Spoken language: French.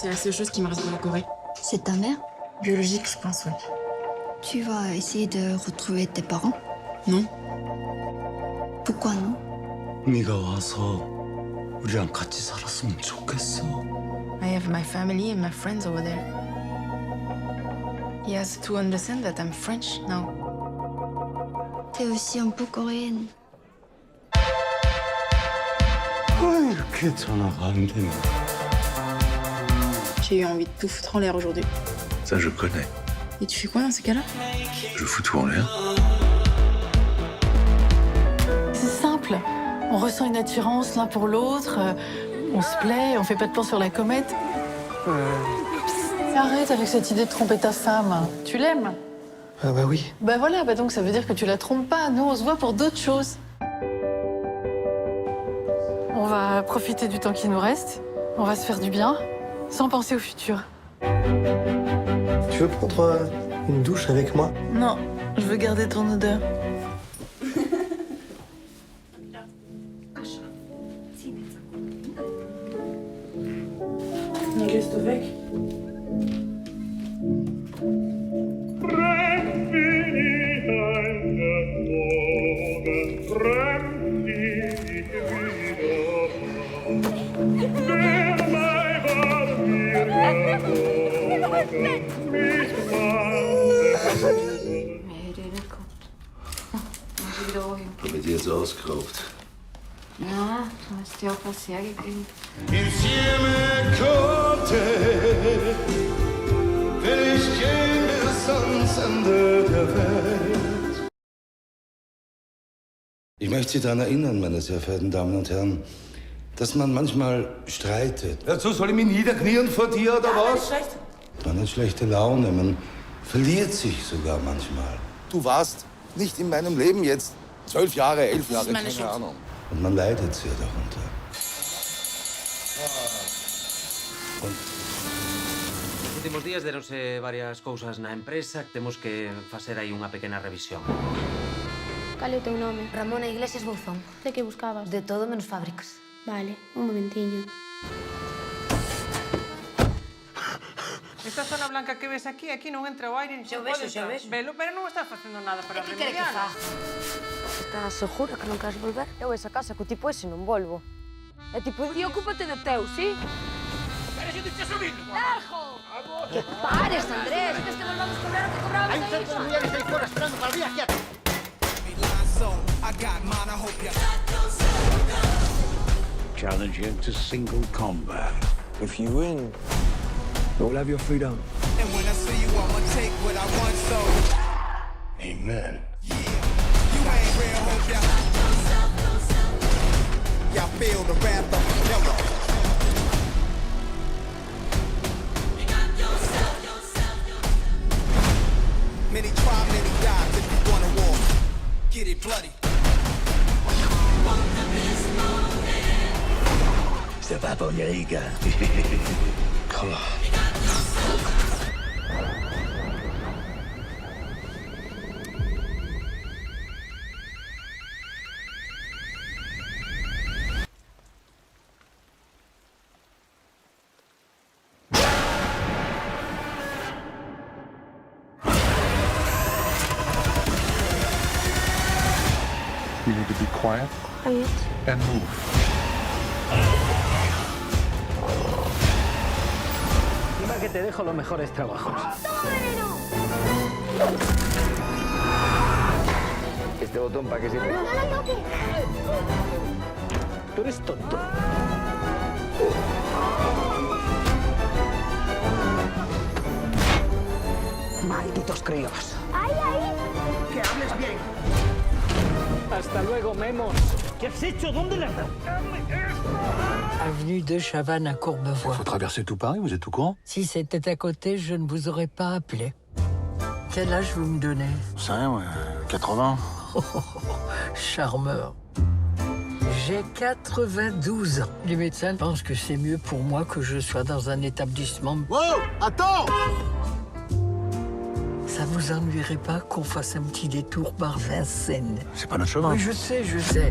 C'est la seule chose qui me reste de la Corée. C'est ta mère? Biologique, je pense, oui. Tu vas essayer de retrouver tes parents? Non. Pourquoi non? 네가 와서 우리랑 같이 살았으면 좋겠어. I have my family and my friends over there. He has to understand that I'm French now. T'es aussi un peu coréenne. 왜 이렇게 전화가 안 되냐? J'ai eu envie de tout foutre en l'air aujourd'hui. Ça, je connais. Et tu fais quoi dans ces cas-là? Je fous tout en l'air. C'est simple. On ressent une attirance l'un pour l'autre. On se plaît, on fait pas de plan sur la comète. Psst, arrête avec cette idée de tromper ta femme. Tu l'aimes? Ah bah oui. Bah voilà, bah donc ça veut dire que tu la trompes pas. Nous, on se voit pour d'autres choses. On va profiter du temps qui nous reste. On va se faire du bien, sans penser au futur. Tu veux prendre une douche avec moi? Non, je veux garder ton odeur. Gehst du weg? Hab ich die jetzt ausgeraubt. Ja, du hast dir auch was hergegeben. Insieme con te will ich gehen bis ans Ende der Welt. Ich möchte Sie daran erinnern, meine sehr verehrten Damen und Herren, dass man manchmal streitet. Dazu soll ich mich niederknien vor dir, oder was? War nicht schlechte Laune, man verliert sich sogar manchmal. Du warst nicht in meinem Leben jetzt 12 Jahre, 11 Jahre, keine Ahnung. Und man leidet sehr darunter. Nos últimos días deronse varias cousas na empresa que temos que facer aí unha pequena revisión. Cal é o teu nome? Ramona Iglesias Bouzón. De que buscabas? De todo menos fábricas. Vale, un momentiño. Esta zona blanca que ves aquí non entra o aire. Xa o vexo, xa o vexo. Velo, pero non estás facendo nada para E que quere que remedialo. faga? Estás segura que non queres volver? Eu esa casa co tipo ese non volvo. É tipo, ti ocúpate do teu, sí? Pero xe te subir! Largo! Que pares, Andrés! Que te volvamos cobrar o que cobrábamos aí mismo. mujeres ahí fuera esperando para el viaje. Challenge you to single combat. If you win, you'll have your freedom. And when I see you, I'ma take what I want, so. Amen. You ain't real, hope ya. Y'all feel the wrath of the killer. Many try, many die if you wanna war. Get it bloody. C'est pas pour les gars. Come on. You need to be quiet and move. Encima que te dejo los mejores trabajos. ¿Este botón para qué sirve? Tú eres tonto. Malditos críos. Que hables bien. Hasta luego, Memos. ¿Qué has hecho? ¿Dónde la has dado? Avenue de Chavannes à Courbevoie. Faut traverser tout Paris, vous êtes au courant? Si c'était à côté, je ne vous aurais pas appelé. Quel âge vous me donnez? C'est rien, ouais. 80. Charmeur. J'ai 92 ans. Les médecins pensent que c'est mieux pour moi que je sois dans un établissement. Wow, attends! Ça vous ennuierait pas qu'on fasse un petit détour par Vincennes? C'est pas notre chemin. Oui, je sais, je sais.